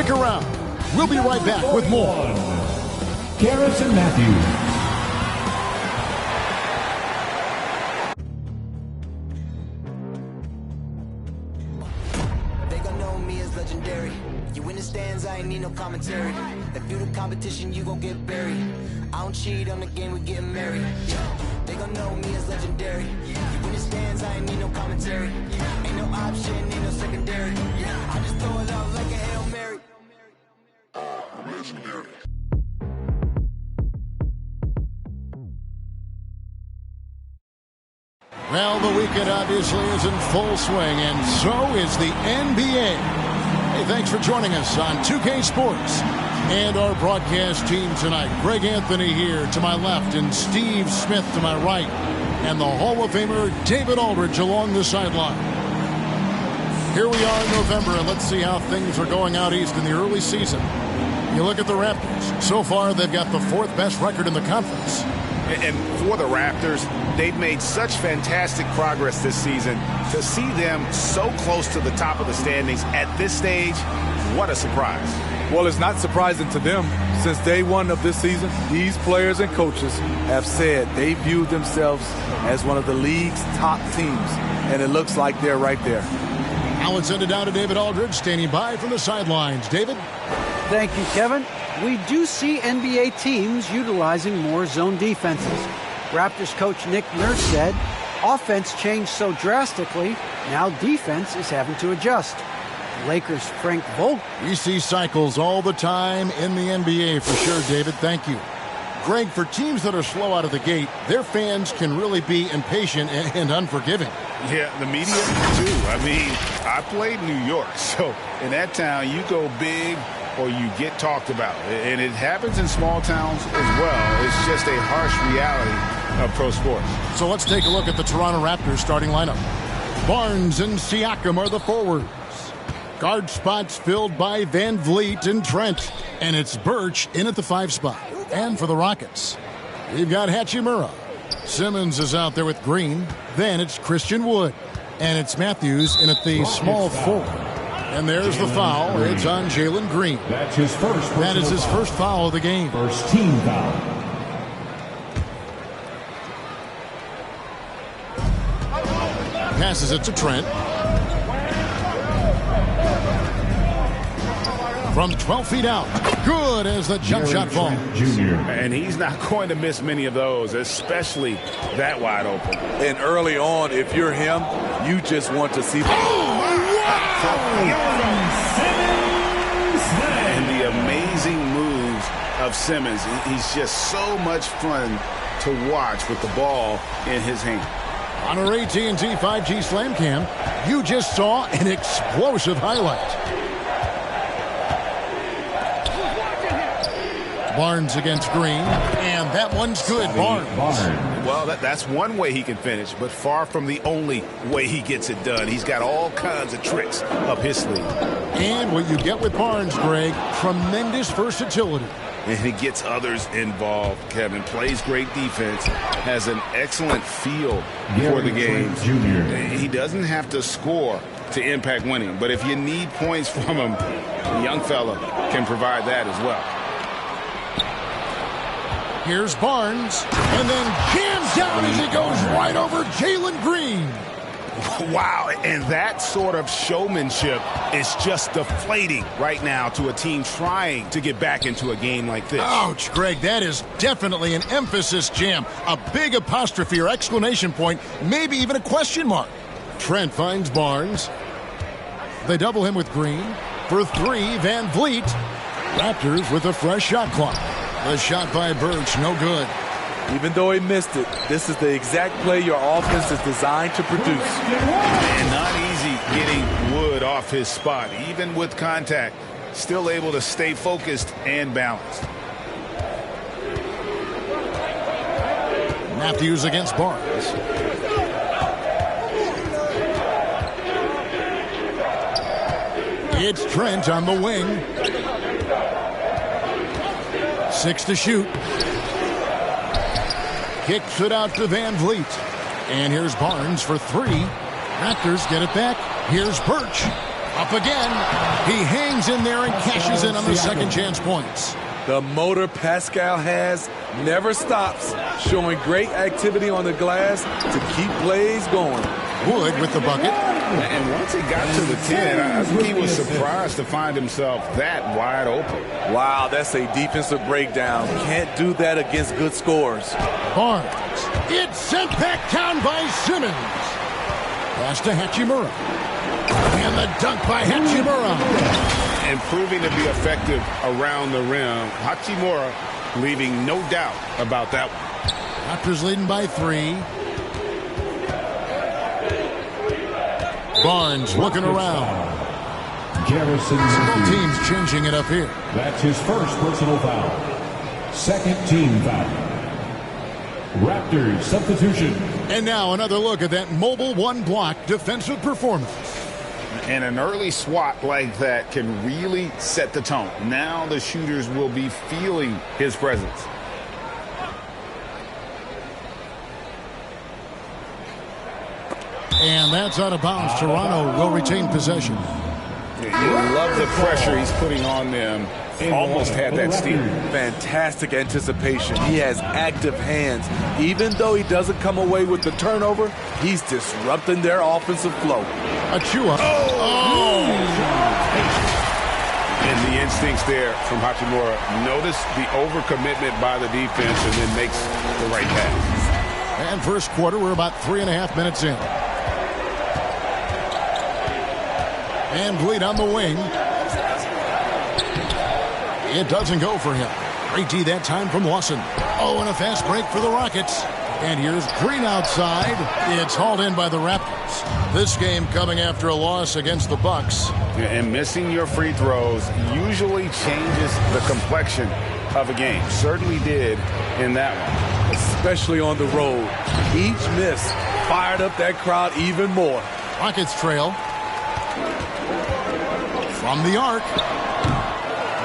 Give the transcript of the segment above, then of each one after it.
Stick around. We'll be right back with more. Garrison Matthews. They gon' know me as legendary. You in the stands, I ain't need no commentary. If you the competition, you gon' get buried. I don't cheat on the game, we getting married. They gon' know me as legendary. You in the stands, I ain't need no commentary. Ain't no option, ain't no secondary. I just throw it out like a Hail Mary. Legendary. Well, the weekend obviously is in full swing, and so is the NBA. Hey, thanks for joining us on 2K Sports and our broadcast team tonight. Greg Anthony here to my left and Steve Smith to my right, and the Hall of Famer David Aldridge along the sideline. Here we are in November, and let's see how things are going out east in the early season. You look at the Raptors. So far, they've got the fourth best record in the conference. And for the Raptors, they've made such fantastic progress this season. To see them so close to the top of the standings at this stage, what a surprise. Well, it's not surprising to them. Since day one of this season, these players and coaches have said they view themselves as one of the league's top teams, and it looks like they're right there. Now let's send it down to David Aldridge, standing by from the sidelines. David? Thank you, Kevin. We do see NBA teams utilizing more zone defenses. Raptors coach Nick Nurse said, offense changed so drastically, now defense is having to adjust. Lakers' Frank Vogel. We see cycles all the time in the NBA for sure, David. Thank you. Greg, for teams that are slow out of the gate, their fans can really be impatient and unforgiving. Yeah, the media too. I mean, I played New York, so in that town, you go big or you get talked about. And it happens in small towns as well. It's just a harsh reality of pro sports. So let's take a look at the Toronto Raptors starting lineup. Barnes and Siakam are the forwards. Guard spots filled by Van Vliet and Trent. And it's Birch in at the 5 spot. And for the Rockets, we've got Hachimura. Simmons is out there with Green. Then it's Christian Wood. And it's Matthews in at the small 4. And there's the foul. It's on Jalen Green. That's his first. That is his first foul of the game. First team foul. Passes it to Trent. From 12 feet out. Good as the jump shot falls. And he's not going to miss many of those, especially that wide open. And early on, if you're him, you just want to see. And the amazing moves of Simmons. He's just so much fun to watch with the ball in his hand. On our AT&T 5G Slam Cam, you just saw an explosive highlight. Barnes against Green, and that one's good. Barnes. Well, that's one way he can finish, but far from the only way he gets it done. He's got all kinds of tricks up his sleeve. And what you get with Barnes, Greg, tremendous versatility. And he gets others involved, Kevin. Plays great defense, has an excellent feel for the game. He doesn't have to score to impact winning, but if you need points from him, the young fella can provide that as well. Here's Barnes, and then jams down as he goes right over Jalen Green. Wow, and that sort of showmanship is just deflating right now to a team trying to get back into a game like this. Ouch, Greg, that is definitely an emphasis jam. A big apostrophe or exclamation point, maybe even a question mark. Trent finds Barnes. They double him with Green. For 3, Van Vliet. Raptors with a fresh shot clock. The shot by Birch, no good. Even though he missed it, this is the exact play your offense is designed to produce. And not easy getting Wood off his spot. Even with contact, still able to stay focused and balanced. Matthews against Barnes. It's Trent on the wing. 6 to shoot. Kicks it out to Van Vliet. And here's Barnes for 3. Raptors get it back. Here's Birch. Up again. He hangs in there and cashes in on the second chance points. The motor Pascal has never stops, showing great activity on the glass to keep plays going. Wood with the bucket. And once he got to the 10, I think he was surprised to find himself that wide open. Wow, that's a defensive breakdown. Can't do that against good scores. Barnes. It's sent back down by Simmons. Pass to Hachimura. And the dunk by Hachimura. And proving to be effective around the rim. Hachimura leaving no doubt about that one. Raptors leading by 3. Barnes looking around. Both teams changing it up here. That's his first personal foul. Second team foul. Raptors substitution. And now another look at that mobile one-block defensive performance. And an early swat like that can really set the tone. Now the shooters will be feeling his presence. And that's out of bounds. Toronto will retain possession. You love the pressure he's putting on them. Almost had that steal. Fantastic anticipation. He has active hands. Even though he doesn't come away with the turnover, he's disrupting their offensive flow. HOU. And the instincts there from Hachimura. Notice the overcommitment by the defense and then makes the right pass. And first quarter, we're about 3.5 minutes in. And Bleed on the wing. It doesn't go for him. Great D that time from Lawson. Oh, and a fast break for the Rockets. And here's Green outside. It's hauled in by the Raptors. This game coming after a loss against the Bucks. And missing your free throws usually changes the complexion of a game. Certainly did in that one. Especially on the road. Each miss fired up that crowd even more. Rockets trail. From the arc.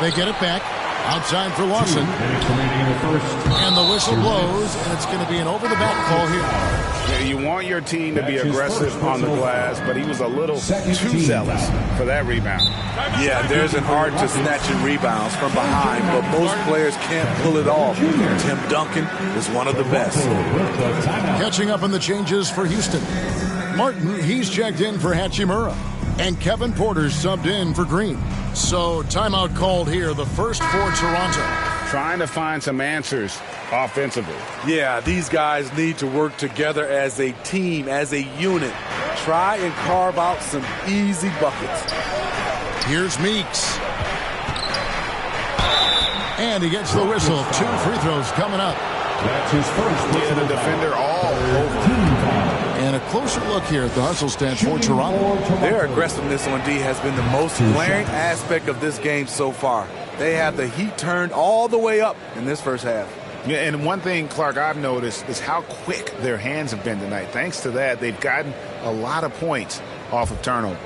They get it back. Outside for Lawson. And the whistle blows, and it's going to be an over-the-back call here. Yeah, you want your team to be aggressive on the glass, but he was a little too zealous for that rebound. Yeah, there's an art to snatching rebounds from behind, but most players can't pull it off. Tim Duncan is one of the best. Catching up on the changes for Houston. Martin, he's checked in for Hachimura. And Kevin Porter's subbed in for Green. So timeout called here, the first for Toronto. Trying to find some answers offensively. Yeah, these guys need to work together as a team, as a unit. Try and carve out some easy buckets. Here's Meeks. And he gets the whistle. 2 free throws coming up. That's his first. The defender all over. And a closer look here at the hustle stats for Toronto. Their aggressiveness on D has been the most glaring aspect of this game so far. They have the heat turned all the way up in this first half. Yeah, and one thing, Clark, I've noticed is how quick their hands have been tonight. Thanks to that, they've gotten a lot of points off of turnover.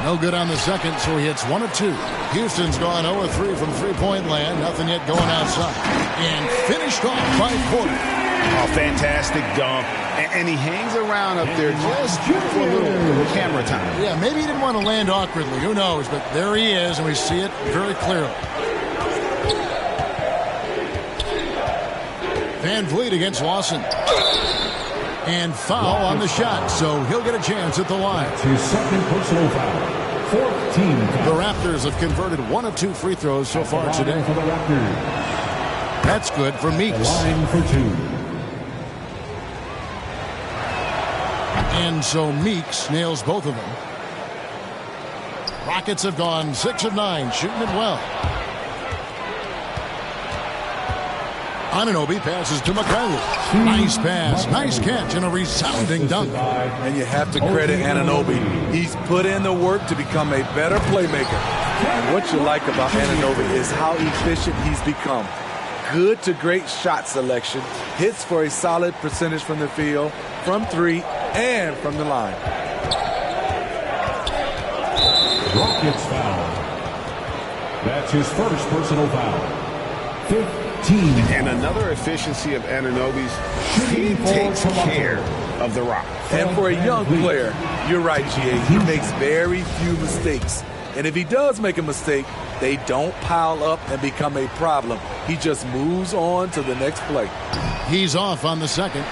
No good on the second, so he hits 1 of 2. Houston's gone 0 of 3 from three-point land. Nothing yet going outside. And finished off by Porter. Oh, fantastic dunk. And he hangs around up there just for a little camera time. Yeah, maybe he didn't want to land awkwardly. Who knows? But there he is, and we see it very clearly. Van Vliet against Lawson. And foul on the shot, so he'll get a chance at the line. His second personal foul. 14. The Raptors have converted 1 of 2 free throws so far today. For the Raptors. That's good for Meeks. Line for 2. And so Meeks nails both of them. Rockets have gone 6 of 9, shooting it well. Anunoby passes to McCarley. Nice pass, nice catch, and a resounding dunk. And you have to credit Anunoby. He's put in the work to become a better playmaker. And what you like about Anunoby is how efficient he's become. Good to great shot selection. Hits for a solid percentage from the field, from 3, and from the line. Rockets foul. That's his first personal foul. 15. And another efficiency of Anunoby's, he takes care of the rock. And for a young player, you're right, GA, he makes very few mistakes. And if he does make a mistake, they don't pile up and become a problem. He just moves on to the next play. He's off on the second.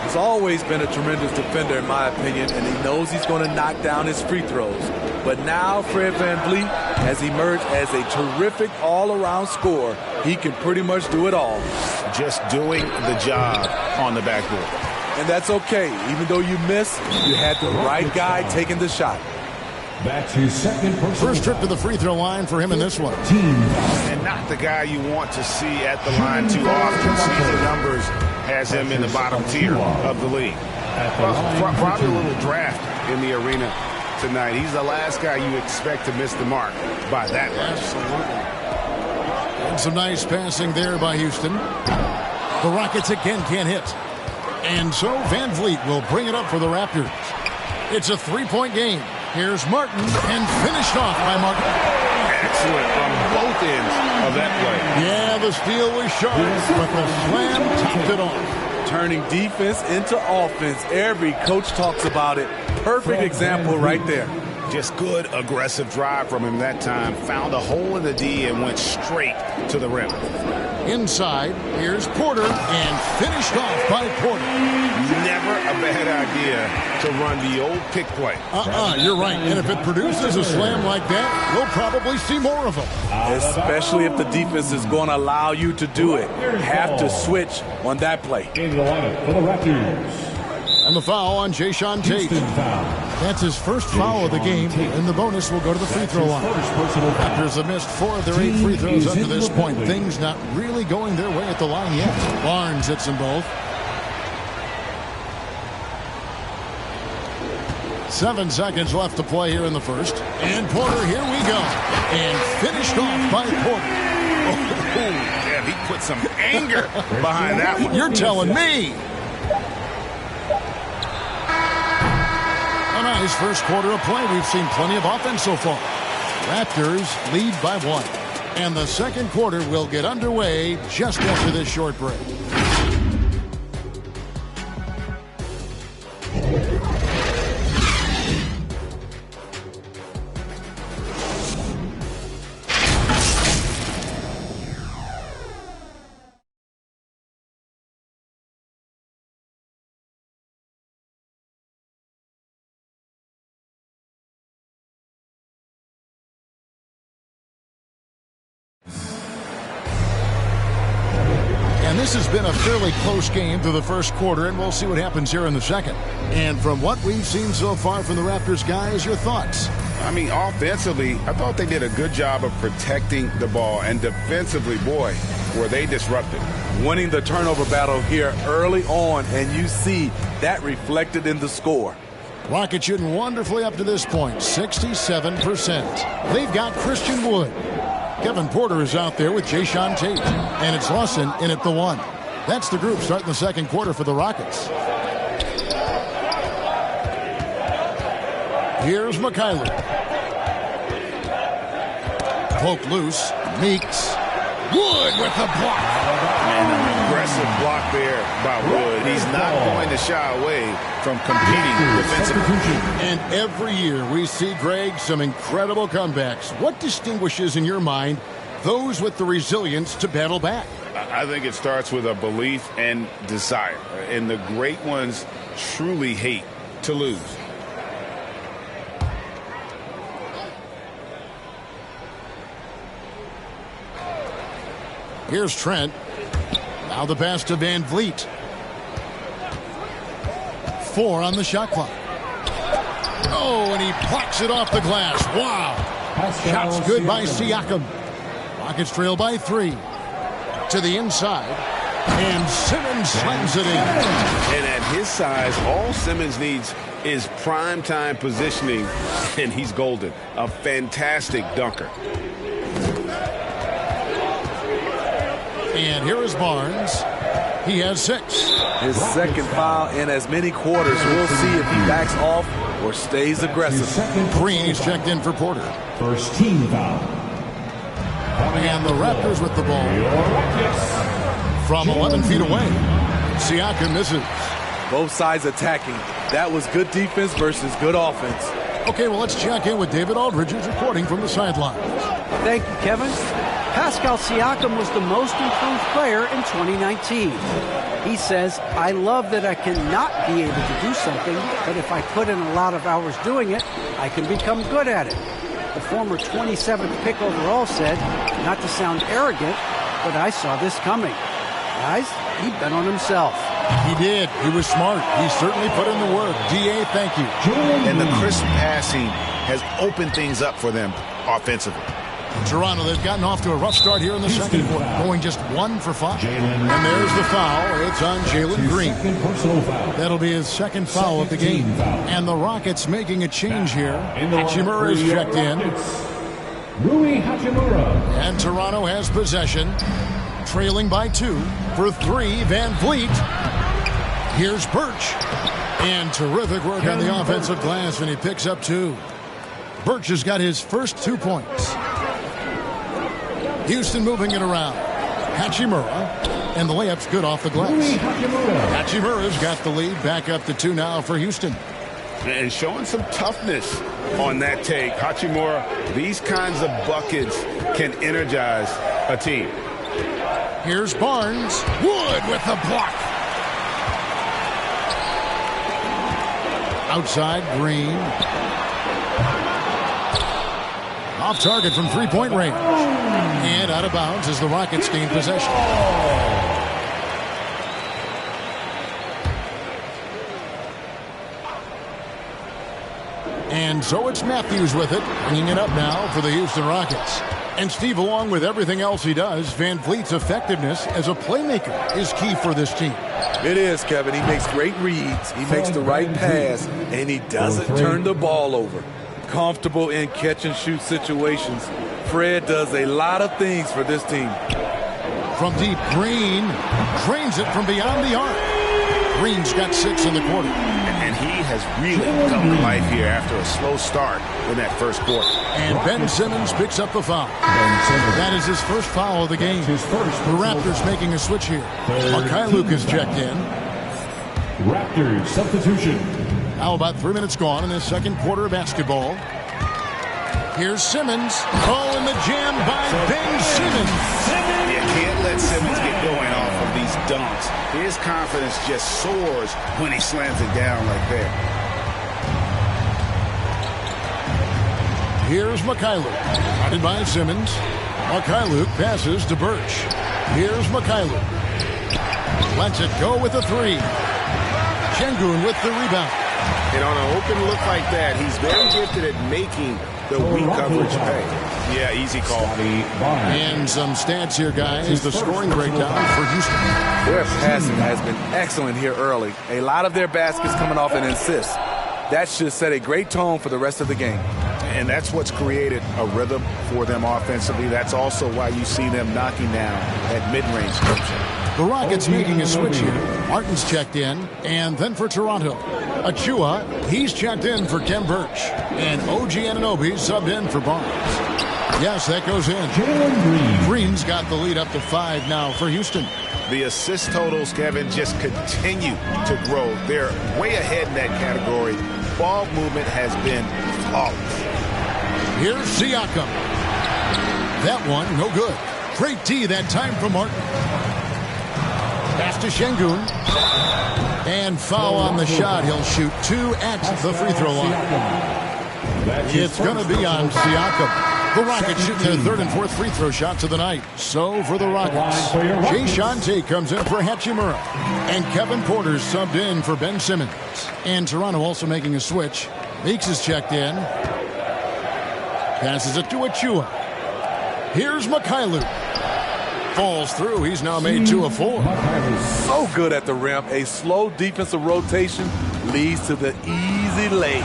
He's always been a tremendous defender, in my opinion, and he knows he's going to knock down his free throws. But now Fred VanVleet has emerged as a terrific all-around scorer. He can pretty much do it all. Just doing the job on the backboard. And that's okay. Even though you miss, you had the right guy taking the shot. That's his second personal First trip to the free throw line for him in this one. And not the guy you want to see at the line too often. Season numbers has him in the bottom tier of the league. Probably a little draft in the arena tonight. He's the last guy you expect to miss the mark by that much. Absolutely. And some nice passing there by Houston. The Rockets again can't hit. And so VanVleet will bring it up for the Raptors. It's a three-point game. Here's Martin, and finished off by Martin. Excellent on both ends of that play. Yeah, the steal was sharp, but the slam topped it off. Turning defense into offense. Every coach talks about it. Perfect example right there. Just good aggressive drive from him that time. Found a hole in the D and went straight to the rim. Inside, here's Porter, and finished off by Porter. Never a bad idea to run the old pick play. You're right. And if it produces a slam like that, we'll probably see more of them. Especially if the defense is going to allow you to do it. Have to switch on that play. in the lineup for the Raptors. And the foul on Jayshawn Tate. That's his first foul of the game, and the bonus will go to the free throw line. Raptors have missed 4 of their 8 free throws up to this point. Things not really going their way at the line yet. Barnes hits them both. 7 seconds left to play here in the first. And Porter, here we go. And finished off by Porter. Oh, yeah, he put some anger behind that one. You're telling me. A nice first quarter of play. We've seen plenty of offense so far. Raptors lead by 1. And the second quarter will get underway just after this short break. And this has been a fairly close game through the first quarter, and we'll see what happens here in the second. And from what we've seen so far from the Raptors, guys, your thoughts? I mean, offensively, I thought they did a good job of protecting the ball. And defensively, boy, were they disrupted. Winning the turnover battle here early on, and you see that reflected in the score. Rockets shooting wonderfully up to this point, 67%. They've got Christian Wood. Kevin Porter is out there with Jayshawn Tate. And it's Lawson in at the 1. That's the group starting the second quarter for the Rockets. Here's McKayler. Poke loose. Meeks. Wood with the block. And an aggressive block there by Wood. He's not going to shy away from competing defensively. And every year we see, Greg, some incredible comebacks. What distinguishes in your mind those with the resilience to battle back? I think it starts with a belief and desire. And the great ones truly hate to lose. Here's Trent. Now the pass to VanVleet. 4 on the shot clock. Oh, and he plucks it off the glass. Wow. Shots good by Siakam. Rockets trail by 3. To the inside. And Simmons slams it in. And at his size, all Simmons needs is prime-time positioning, and he's golden. A fantastic dunker. And here is Barnes. He has 6. His second foul in as many quarters. We'll see if he backs off or stays aggressive. Green is checked in for Porter. First team foul. And the Raptors with the ball. From 11 feet away. Siakam misses. Both sides attacking. That was good defense versus good offense. Okay, well, let's check in with David Aldridge, who's reporting from the sidelines. Thank you, Kevin. Pascal Siakam was the most improved player in 2019. He says, I love that I cannot be able to do something, but if I put in a lot of hours doing it, I can become good at it. The former 27th pick overall said, not to sound arrogant, but I saw this coming. Guys, he bet on himself. He did. He was smart. He certainly put in the work. D.A., thank you. And the crisp passing has opened things up for them offensively. Toronto, they've gotten off to a rough start here in the second quarter, going just 1 for 5. And there's the foul. It's on Jalen Green. That'll be his second foul of the game. And the Rockets making a change here. Hachimura is checked in. And Toronto has possession, trailing by 2 for 3. Van Vliet. Here's Birch. And terrific work on the offensive glass, and he picks up 2. Birch has got his first 2 points. Houston moving it around. Hachimura, and the layup's good off the glass. Hachimura's got the lead, back up to 2 now for Houston. And showing some toughness on that take. Hachimura, these kinds of buckets can energize a team. Here's Barnes. Wood with the block. Outside, Green. Off target from three-point range. And out of bounds as the Rockets gain possession. And so it's Matthews with it, bringing it up now for the Houston Rockets. And Steve, along with everything else he does, Van Vliet's effectiveness as a playmaker is key for this team. It is, Kevin. He makes great reads. He makes the right pass, and he doesn't turn the ball over. Comfortable in catch-and-shoot situations. Fred does a lot of things for this team. From deep, Green drains it from beyond the arc. Green's got 6 in the quarter. And he has really come to life here after a slow start in that first quarter. And Ben Simmons picks up the foul. That is his first foul of the game. The Raptors making a switch here. Mikhailuk is checked in. Raptors substitution. Now about 3 minutes gone in the second quarter of basketball. Here's Simmons. Oh, and the jam by Ben Simmons. You can't let Simmons get going off of these dunks. His confidence just soars when he slams it down like that. Here's Mikhailuk. Guarded by Simmons. Mikhailuk passes to Birch. Here's Mikhailuk. Lets it go with a 3. Şengün with the rebound. And on an open look like that, he's very gifted at making the weak coverage pay. Yeah, easy call. And some stats here, guys. The scoring breakdown for Houston. Their passing has been excellent here early. A lot of their baskets coming off an assist. That should set a great tone for the rest of the game. And that's what's created a rhythm for them offensively. That's also why you see them knocking down at mid-range. The Rockets making a switch here. Martin's checked in, and then for Toronto. Achua, he's checked in for Kem Birch. And OG Anunoby subbed in for Barnes. Yes, that goes in. Green's got the lead up to 5 now for Houston. The assist totals, Kevin, just continue to grow. They're way ahead in that category. Ball movement has been flawless. Here's Siakam. That one, no good. Great D that time from Martin. Pass to Şengün. And foul on the shot. He'll shoot 2 at the free throw line. It's going to be on Siakam. The Rockets shooting their 3rd and 4th free throw shots of the night. So for the Rockets, Jay Shante comes in for Hachimura. And Kevin Porter subbed in for Ben Simmons. And Toronto also making a switch. Meeks is checked in. Passes it to Achua. Here's Mikhailuk. Falls through. He's now made 2 of 4. So good at the rim. A slow defensive rotation leads to the easy lay.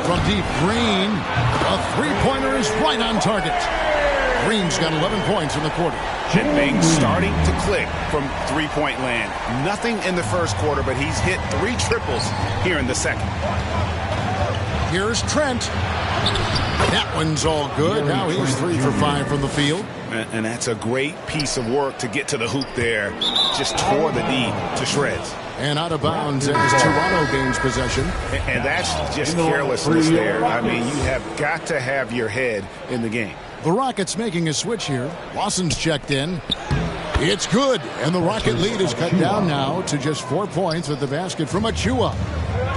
From deep, Green. A three-pointer is right on target. Green's got 11 points in the quarter. And things starting to click from three-point land. Nothing in the first quarter, but he's hit 3 triples here in the second. Here's Trent. That one's all good. Now he's 3 for 5 from the field. And that's a great piece of work to get to the hoop there. Just tore the D to shreds. And out of bounds as Toronto gains possession. And that's just carelessness there. I mean, you have got to have your head in the game. The Rockets making a switch here. Lawson's checked in. It's good. And the Rocket lead is cut down now to just 4 points with the basket from HOU.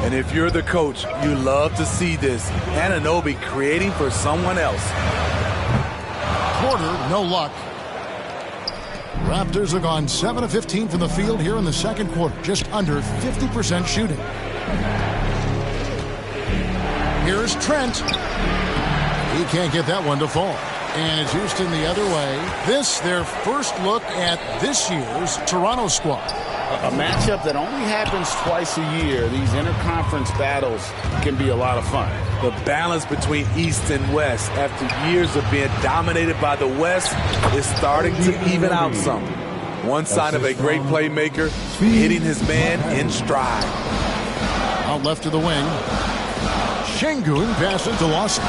And if you're the coach, you love to see this. Anunoby creating for someone else. Porter, no luck. Raptors have gone 7 of 15 from the field here in the second quarter. Just under 50% shooting. Here's Trent. He can't get that one to fall. And it's Houston the other way. This, their first look at this year's Toronto squad. A matchup that only happens twice a year. These interconference battles can be a lot of fun. The balance between East and West after years of being dominated by the West is starting to even out some. One sign of a great playmaker, hitting his man in stride. Out left to the wing. Şengün passes to Lawson.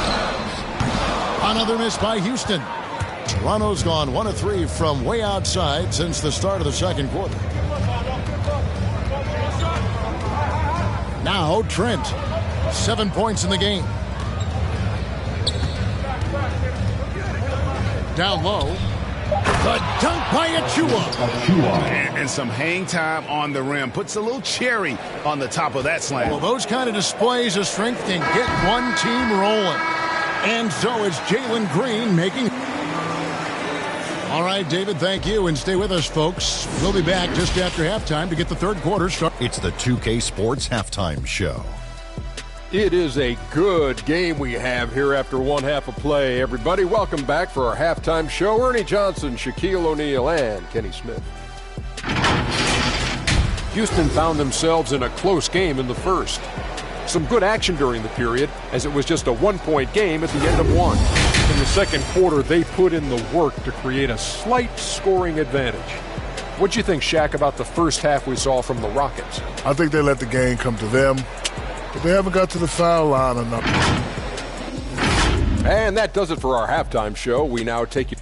Another miss by Houston. Toronto's gone 1 of 3 from way outside since the start of the second quarter. Now Trent, 7 points in the game. Down low. The dunk by HOU. And some hang time on the rim. Puts a little cherry on the top of that slam. Well, those kind of displays of strength can get one team rolling. And so it's Jalen Green making. All right, David, thank you. And stay with us, folks. We'll be back just after halftime to get the third quarter started. It's the 2K Sports Halftime Show. It is a good game we have here after one half of play. Everybody, welcome back for our halftime show. Ernie Johnson, Shaquille O'Neal, and Kenny Smith. Houston found themselves in a close game in the first. Some good action during the period, as it was just a one-point game at the end of one. In the second quarter, they put in the work to create a slight scoring advantage. What'd you think, Shaq, about the first half we saw from the Rockets? I think they let the game come to them, but they haven't got to the foul line enough. And that does it for our halftime show. We now take you.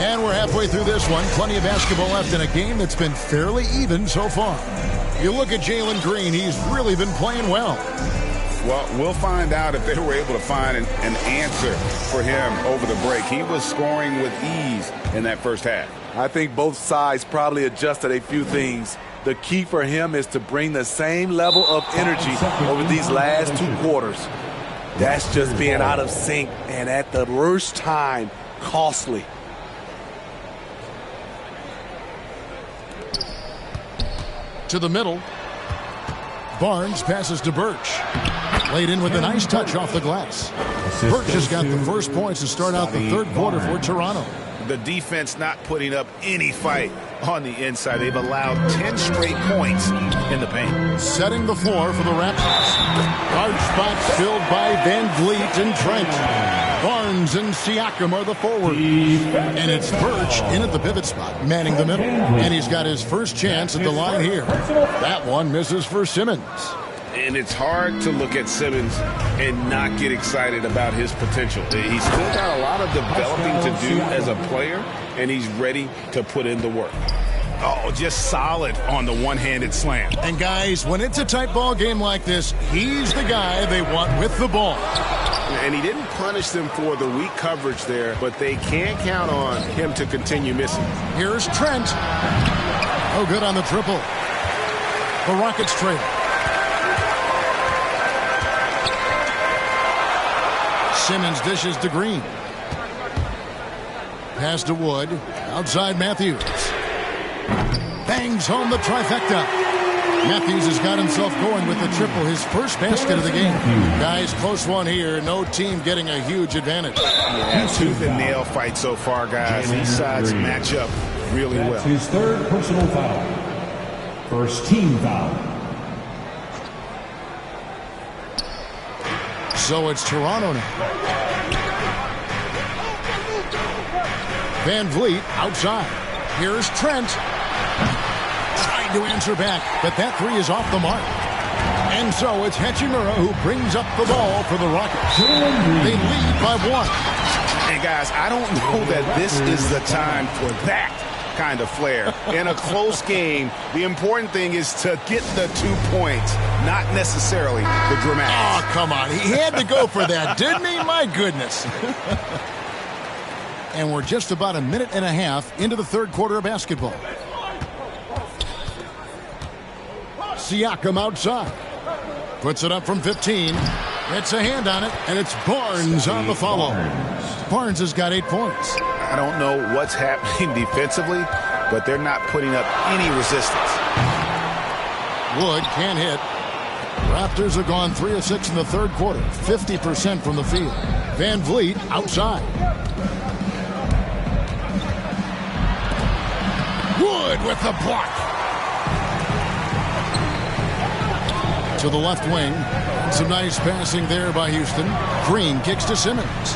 And we're halfway through this one. Plenty of basketball left in a game that's been fairly even so far. You look at Jalen Green, he's really been playing well. Well, we'll find out if they were able to find an answer for him over the break. He was scoring with ease in that first half. I think both sides probably adjusted a few things. The key for him is to bring the same level of energy over these last 2 quarters. That's just being out of sync and at the worst time, costly. To the middle. Barnes passes to Birch. Laid in with a nice touch off the glass. Birch has got the first points to start out the third quarter for Toronto. The defense not putting up any fight on the inside. They've allowed 10 straight points in the paint. Setting the floor for the Raptors. Guard spots filled by Van Vliet and Trent. Barnes and Siakam are the forwards. And it's Birch in at the pivot spot, manning the middle. And he's got his first chance at the line here. That one misses for Simmons. And it's hard to look at Simmons and not get excited about his potential. He's still got a lot of developing to do as a player, and he's ready to put in the work. Oh, just solid on the one-handed slam. And guys, when it's a tight ball game like this, he's the guy they want with the ball. And he didn't punish them for the weak coverage there, but they can't count on him to continue missing. Here's Trent. Oh, good on the triple. The Rockets trail. Simmons dishes to Green. Pass to Wood. Outside Matthews. Bangs home the trifecta. Matthews has got himself going with the triple, his first basket of the game. Guys, close one here. No team getting a huge advantage. Yeah, tooth and nail fight so far, guys. These sides match up really well. That's his third personal foul. First team foul. So it's Toronto now. Van Vliet outside. Here's Trent. Trying to answer back, but that three is off the mark. And so it's Hachimura who brings up the ball for the Rockets. They lead by 1. And guys, I don't know that this is the time for that kind of flair. In a close game, the important thing is to get the 2 points, not necessarily the dramatics. Oh, come on. He had to go for that, didn't he? My goodness. And we're just about a minute and a half into the third quarter of basketball. Siakam outside. Puts it up from 15. It's a hand on it, and it's Barnes on the follow. Barnes has got 8 points. I don't know what's happening defensively, but they're not putting up any resistance. Wood can't hit. Raptors have gone 3 of 6 in the third quarter, 50% from the field. Van Vliet outside. Wood with the block. To the left wing. Some nice passing there by Houston. Green kicks to Simmons.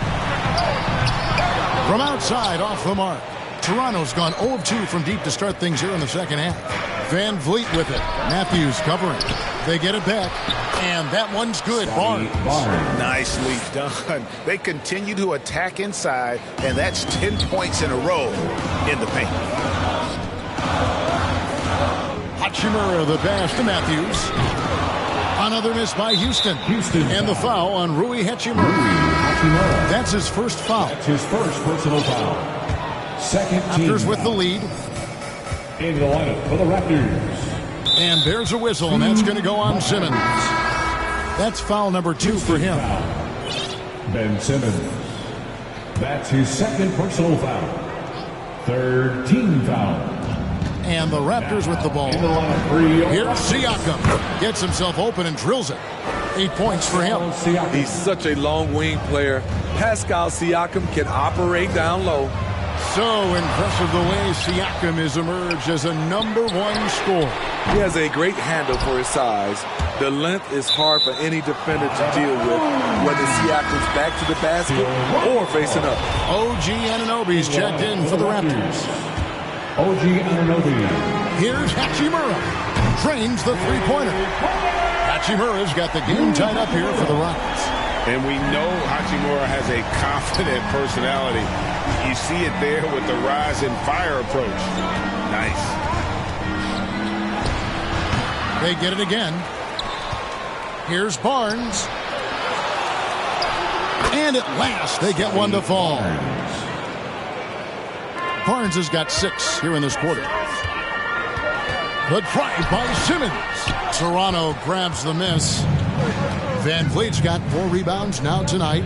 From outside, off the mark. Toronto's gone 0 of 2 from deep to start things here in the second half. Van Vliet with it. Matthews covering. They get it back. And that one's good. Barnes. Nicely done. They continue to attack inside, and that's 10 points in a row in the paint. Hachimura the pass to Matthews. Another miss by Houston. And the foul on Rui Hachimura. That's his first foul. That's his first personal foul. Second team. Raptors with the lead. In the lineup for the Raptors. And there's a whistle, and that's going to go on Simmons. That's foul number 2 for him. Ben Simmons. That's his second personal foul. Third team foul. And the Raptors with the ball. Here's Siakam. Gets himself open and drills it. 8 points for him. He's such a long wing player. Pascal Siakam can operate down low. So impressive the way Siakam has emerged as a #1 scorer. He has a great handle for his size. The length is hard for any defender to deal with, whether Siakam's back to the basket or facing up. OG Anunoby's checked in for the Raptors. OG Anunoby. Here's Hachimura. Trains the three-pointer. Hachimura's got the game tied up here for the Rockets. And we know Hachimura has a confident personality. You see it there with the rise and fire approach. Nice. They get it again. Here's Barnes. And at last, they get one to fall. Barnes has got 6 here in this quarter. The drive by Simmons. Toronto grabs the miss. Van Vliet's got 4 rebounds now tonight.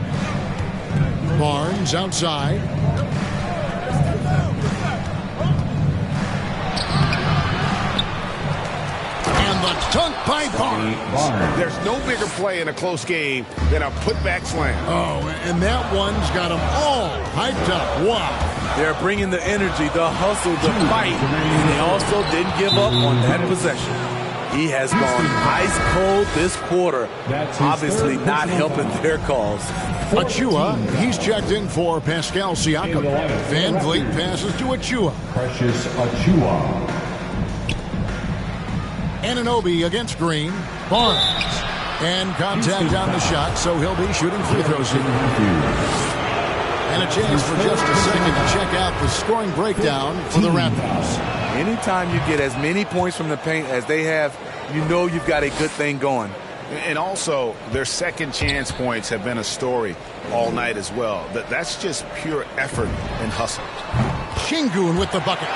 Barnes outside. And the dunk by Barnes. There's no bigger play in a close game than a putback slam. Oh, and that one's got them all hyped up. Wow. They're bringing the energy, the hustle, the fight. And they also didn't give up on that possession. He has gone ice cold this quarter. Obviously not helping their cause. Achua, he's checked in for Pascal Siakam. Van Vliet passes to Achua. Precious Achua. Anunoby against Green. Barnes. And contact on the shot, so he'll be shooting free throws here. And a chance for just a second to check out the scoring breakdown for the Raptors. Anytime you get as many points from the paint as they have, you know you've got a good thing going. And also, their second chance points have been a story all night as well. That's just pure effort and hustle. Şengün with the bucket.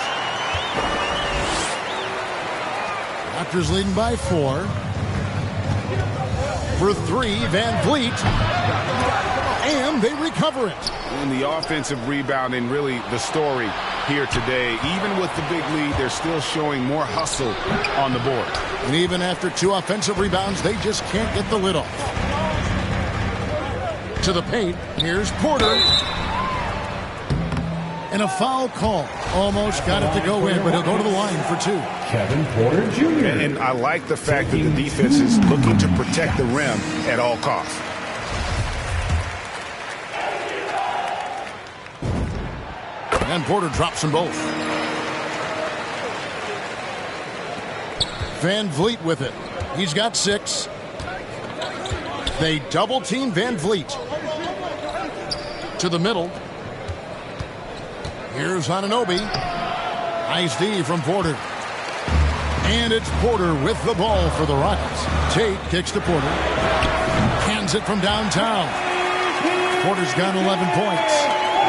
Raptors leading by 4. For 3, Van Vliet. And they recover it. And the offensive rebounding, really the story here today. Even with the big lead, they're still showing more hustle on the board. And even after 2 offensive rebounds, they just can't get the lid off. To the paint, here's Porter. And a foul call. Almost got it to go in, but he'll go to the line for 2. Kevin Porter Jr. And I like the fact that the defense is looking to protect the rim at all costs. And Porter drops them both. Van Vliet with it. He's got 6. They double-team Van Vliet. To the middle. Here's Anunoby. Nice D from Porter. And it's Porter with the ball for the Rockets. Tate kicks to Porter. Hands it from downtown. Porter's got 11 points.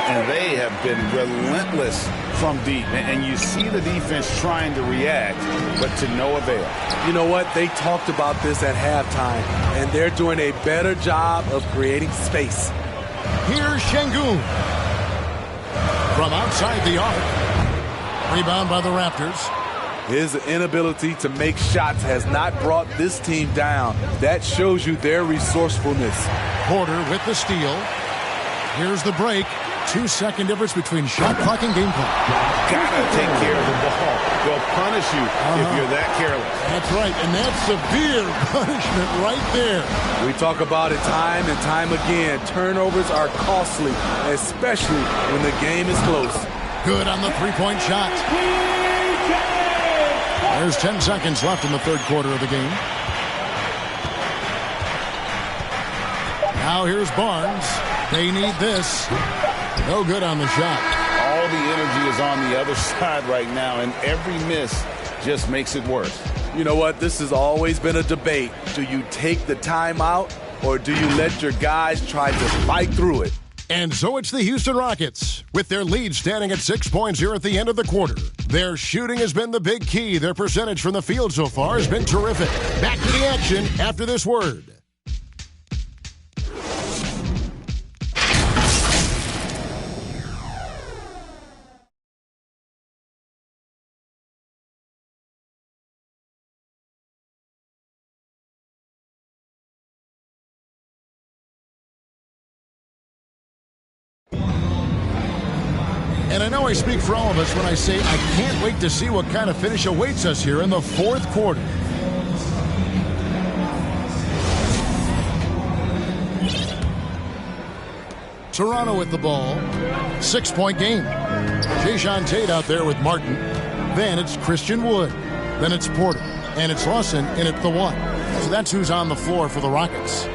And they have been relentless from deep. And you see the defense trying to react, but to no avail. You know what? They talked about this at halftime, and they're doing a better job of creating space. Here's Şengün. From outside the arc. Rebound by the Raptors. His inability to make shots has not brought this team down. That shows you their resourcefulness. Porter with the steal. Here's the break. 2-second difference between shot clock and game clock. Gotta take care of the ball. They'll punish you if you're that careless. That's right, and that's severe punishment right there. We talk about it time and time again. Turnovers are costly, especially when the game is close. Good on the three-point shot. There's 10 seconds left in the third quarter of the game. Now here's Barnes. They need this. No good on the shot. All the energy is on the other side right now, and every miss just makes it worse. You know what? This has always been a debate. Do you take the timeout, or do you let your guys try to fight through it? And so it's the Houston Rockets, with their lead standing at 6 points here at the end of the quarter. Their shooting has been the big key. Their percentage from the field so far has been terrific. Back to the action after this word. And I know I speak for all of us when I say I can't wait to see what kind of finish awaits us here in the fourth quarter. Toronto with the ball. 6-point game. Jae'Sean Tate out there with Martin. Then it's Christian Wood. Then it's Porter. And it's Lawson in at the 1. So that's who's on the floor for the Rockets.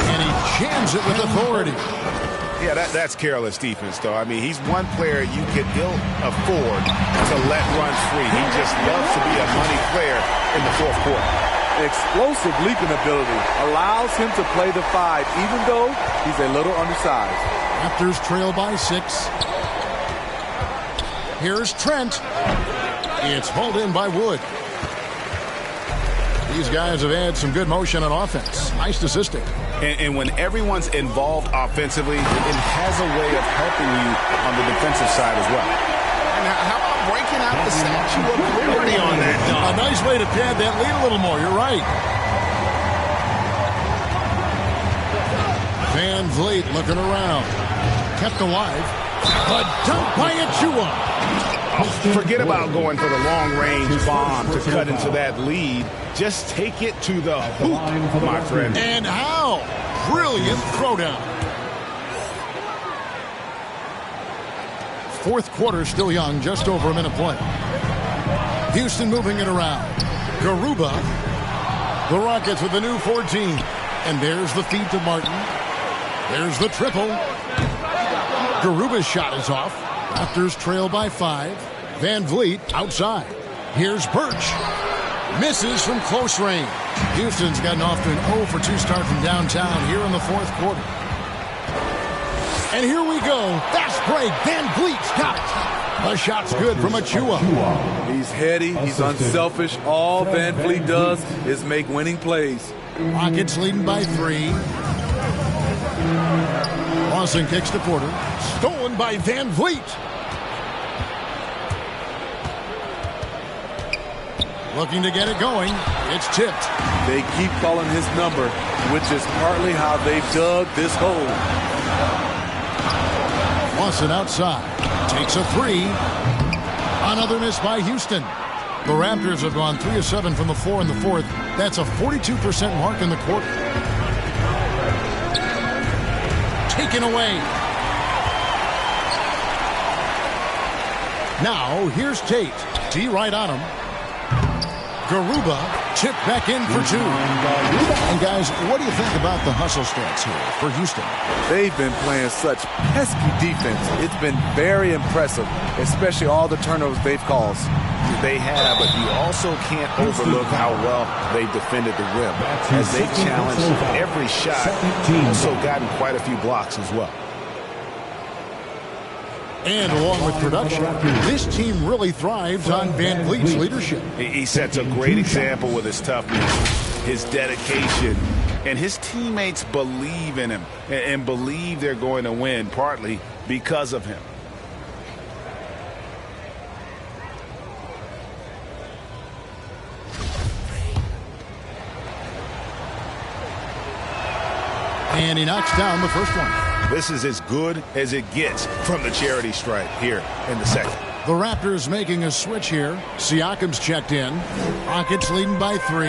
And he jams it with authority. Yeah, that's careless defense, though. I mean, he's one player you could ill afford to let run free. He just loves to be a money player in the fourth quarter. Explosive leaping ability allows him to play the 5, even though he's a little undersized. Raptors trail by 6. Here's Trent. It's hauled in by Wood. These guys have had some good motion on offense. Nice assisting. And when everyone's involved offensively, it has a way of helping you on the defensive side as well. And how about breaking out the Statue of Liberty on that dunk? A nice way to pad that lead a little more. You're right. Van Vliet looking around. Kept alive. A dunk by Achua. Forget about going for the long-range bomb to cut into that lead. Just take it to the hoop, my friend. And how? Brilliant throwdown. Fourth quarter still young, just over a minute play. Houston moving it around. Garuba. The Rockets with the new 14. And there's the feed to Martin. There's the triple. Garuba's shot is off. Raptors trail by 5. Van Vliet outside. Here's Birch. Misses from close range. Houston's gotten off to an 0 for 2 start from downtown here in the fourth quarter. And here we go. Fast break. Van Vliet's got it. The shot's good from Achua. He's heady. He's unselfish. All Van Vliet does is make winning plays. Rockets leading by 3. Lawson kicks to Porter. Stolen by Van Vliet. Looking to get it going. It's tipped. They keep calling his number, which is partly how they've dug this hole. Lawson outside. Takes a 3. Another miss by Houston. The Raptors have gone 3 of 7 from the floor in the fourth. That's a 42% mark in the quarter. Taken away. Now, here's Tate. D right on him. Garuba Chip back in for two. And guys, what do you think about the hustle stats here for Houston? They've been playing such pesky defense. It's been very impressive, especially all the turnovers they've caused. They have, but you also can't overlook how well they defended the rim as they challenged every shot. Also gotten quite a few blocks as well. And along with production, this team really thrives on Van Vliet's leadership. He sets a great example with his toughness, his dedication, and his teammates believe in him and believe they're going to win, partly because of him. And he knocks down the first one. This is as good as it gets from the charity stripe here in the second. The Raptors making a switch here. Siakam's checked in. Rockets leading by 3.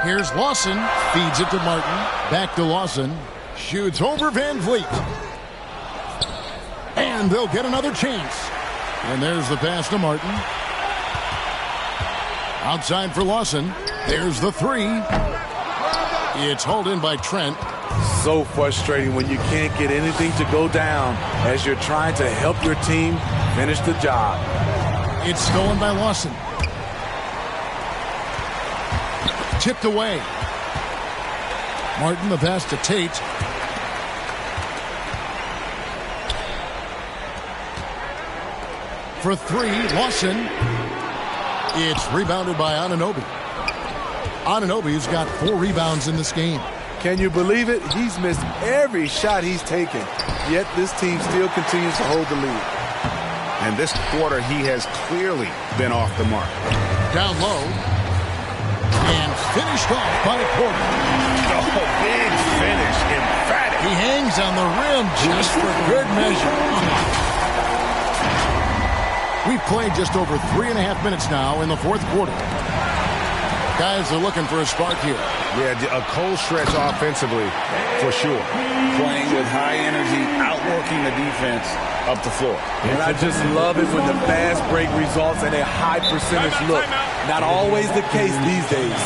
Here's Lawson. Feeds it to Martin. Back to Lawson. Shoots over Van Vliet. And they'll get another chance. And there's the pass to Martin. Outside for Lawson. There's the 3. It's hauled in by Trent. So frustrating when you can't get anything to go down as you're trying to help your team finish the job. It's stolen by Lawson. Tipped away. Martin, the pass to Tate. For 3, Lawson. It's rebounded by Anunoby. Anunoby's got 4 rebounds in this game. Can you believe it? He's missed every shot he's taken, yet this team still continues to hold the lead. And this quarter, he has clearly been off the mark. Down low. And finished off by Porter. Oh, big finish. Emphatic. He hangs on the rim just for good measure. We've played just over 3.5 minutes now in the fourth quarter. Guys are looking for a spark here. Yeah, a cold stretch offensively, for sure. Playing with high energy, outworking the defense up the floor. And I just love it when the fast break results in a high percentage look. Not always the case these days.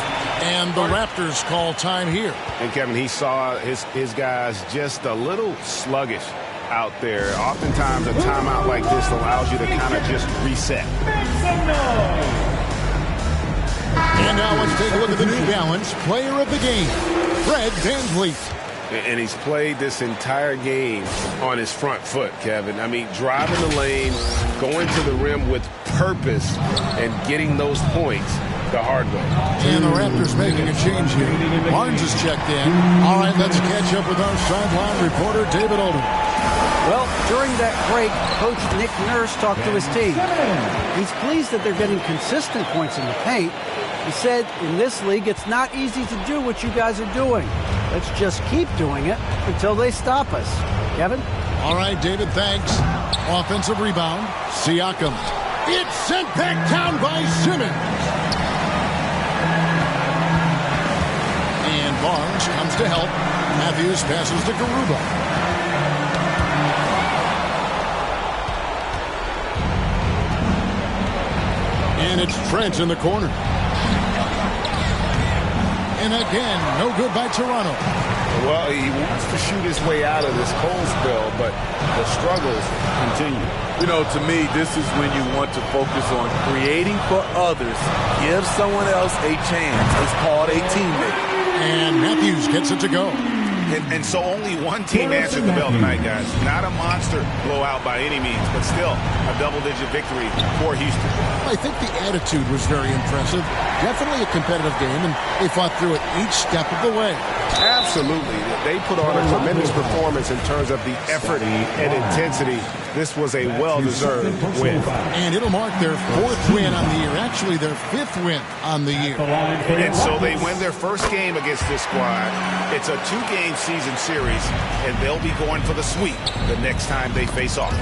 And the Raptors call time here. And Kevin, he saw his guys just a little sluggish out there. Oftentimes a timeout like this allows you to kind of just reset. And now let's take a look at the New Balance player of the game, Fred VanVleet. And he's played this entire game on his front foot, Kevin. I mean, driving the lane, going to the rim with purpose, and getting those points the hard way. And the Raptors making a change here. Barnes is checked in. All right, let's catch up with our sideline reporter, David Oldham. Well, during that break, Coach Nick Nurse talked to his team. He's pleased that they're getting consistent points in the paint. He said, in this league, it's not easy to do what you guys are doing. Let's just keep doing it until they stop us. Kevin? All right, David, thanks. Offensive rebound. Siakam. It's sent back down by Simmons. And Barnes comes to help. Matthews passes to Garuba. And it's Trent in the corner. And again, no good by Toronto. Well, he wants to shoot his way out of this cold spell, but the struggles continue. You know, to me, this is when you want to focus on creating for others. Give someone else a chance. It's called a teammate. And Matthews gets it to go. And so only one team answered the bell tonight, guys. Not a monster blowout by any means, but still a double-digit victory for Houston. I think the attitude was very impressive. Definitely a competitive game, and they fought through it each step of the way. Absolutely. They put on a tremendous performance in terms of the effort and intensity. This was a well-deserved win. And it'll mark their 4th win on the year. Actually, their 5th win on the year. And so they win their first game against this squad. It's a 2-game season series, and they'll be going for the sweep the next time they face off.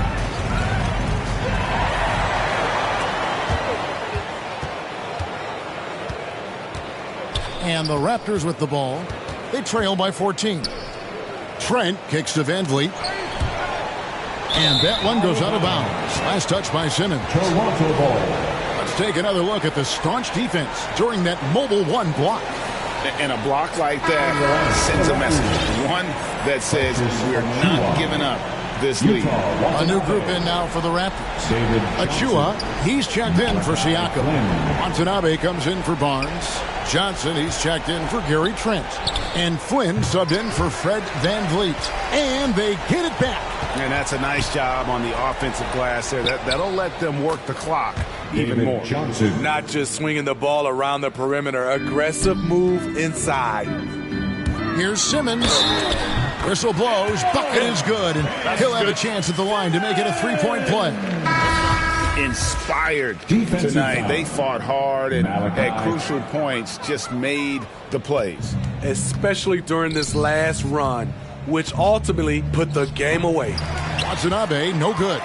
And the Raptors with the ball. They trail by 14. Trent kicks to VanVleet. And that one goes out of bounds. Last touch by Simmons. Toronto ball. Let's take another look at the staunch defense during that mobile one block. And a block like that sends a message. One that says we're not giving up this lead. A new group in now for the Raptors. HOU, he's checked in for Siakam. Watanabe comes in for Barnes. Johnson, he's checked in for Gary Trent. And Flynn subbed in for Fred VanVleet. And they get it back. And that's a nice job on the offensive glass there. That'll let them work the clock even more. Johnson. Not just swinging the ball around the perimeter. Aggressive move inside. Here's Simmons. Whistle blows. Bucket is good. And he'll have a chance at the line to make it a three-point play. Inspired tonight. They fought hard and at crucial points just made the plays. Especially during this last run, which ultimately put the game away. Watanabe, no good.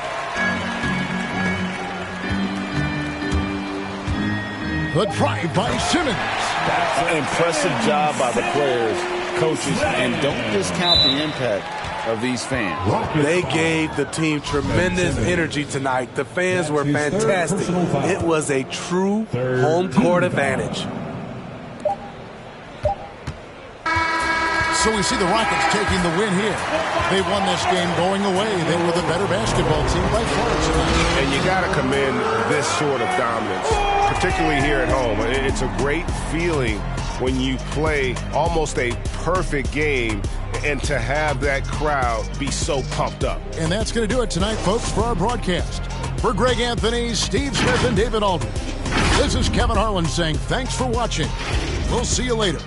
The drive by Simmons. An impressive job by the players, coaches, and don't discount the impact of these fans. They gave the team tremendous energy tonight. The fans were fantastic. It was a true home court advantage. So we see the Rockets taking the win here. They won this game going away. They were the better basketball team by far tonight. And you got to commend this sort of dominance, particularly here at home. It's a great feeling when you play almost a perfect game and to have that crowd be so pumped up. And that's going to do it tonight, folks, for our broadcast. For Greg Anthony, Steve Smith, and David Aldridge, this is Kevin Harlan saying thanks for watching. We'll see you later.